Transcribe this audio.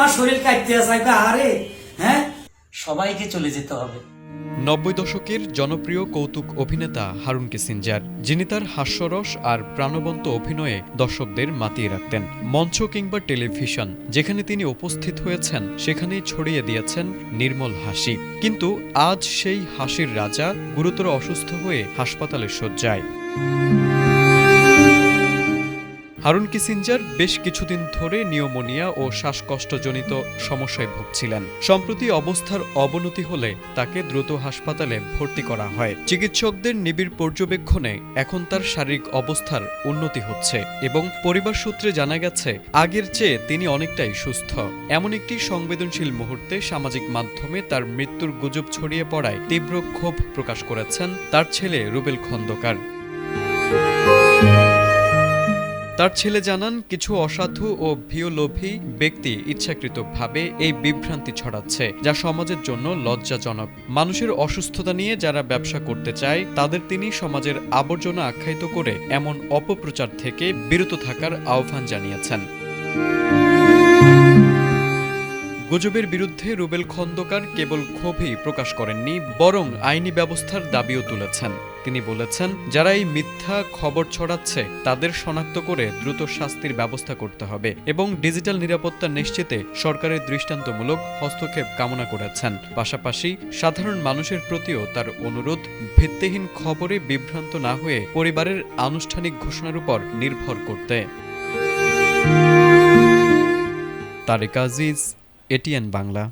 আমার শরীর কাটতে চাইবে আরে হ্যাঁ সবাইকে চলে যেতে হবে। 90 দশকের জনপ্রিয় কৌতুক অভিনেতা হারুন কিসিঞ্জার, যিনি তার হাস্যরস আর প্রাণবন্ত অভিনয়ে দর্শকদের মাতিয়ে রাখতেন। মঞ্চ কিংবা টেলিভিশন যেখানে তিনি উপস্থিত হয়েছেন সেখানেই ছড়িয়ে দিয়েছেন নির্মল হাসি। কিন্তু আজ সেই হাসির রাজা গুরুতর অসুস্থ হয়ে হাসপাতালে শয্যায়। হারুন কিসিঞ্জার বেশ কিছুদিন ধরে নিউমোনিয়া ও শ্বাসকষ্টজনিত সমস্যায় ভুগছিলেন। সম্প্রতি অবস্থার অবনতি হলে তাকে দ্রুত হাসপাতালে ভর্তি করা হয়। চিকিৎসকদের নিবিড় পর্যবেক্ষণে এখন তার শারীরিক অবস্থার উন্নতি হচ্ছে এবং পরিবার সূত্রে জানা গেছে আগের চেয়ে তিনি অনেকটাই সুস্থ। এমন একটি সংবেদনশীল মুহূর্তে সামাজিক মাধ্যমে তার মৃত্যুর গুজব ছড়িয়ে পড়ায় তীব্র ক্ষোভ প্রকাশ করেছেন তার ছেলে রুবেল খন্দকার। তার ছেলে জানান, কিছু অসাধু ও ভিওলোভী ব্যক্তি ইচ্ছাকৃতভাবে এই বিভ্রান্তি ছড়াচ্ছে, যা সমাজের জন্য লজ্জাজনক। মানুষের অসুস্থতা নিয়ে যারা ব্যবসা করতে চায় তাদের তিনি সমাজের আবর্জনা আখ্যায়িত করে এমন অপপ্রচার থেকে বিরত থাকার আহ্বান জানিয়েছেন। গুজবের বিরুদ্ধে রুবেল খন্দকার কেবল ক্ষোভই প্রকাশ করেননি, বরং আইনি ব্যবস্থার দাবিও তুলেছেন। তিনি বলেছেন, যারা এই মিথ্যা খবর ছড়াচ্ছে তাদের শনাক্ত করে দ্রুত শাস্তির ব্যবস্থা করতে হবে এবং ডিজিটাল নিরাপত্তা নিশ্চিতে সরকারের দৃষ্টান্তমূলক হস্তক্ষেপ কামনা করেছেন। পাশাপাশি সাধারণ মানুষের প্রতিও তার অনুরোধ, ভিত্তিহীন খবরে বিভ্রান্ত না হয়ে পরিবারের আনুষ্ঠানিক ঘোষণার উপর নির্ভর করতে। তারেক আজিজ, এটিএন বাংলা।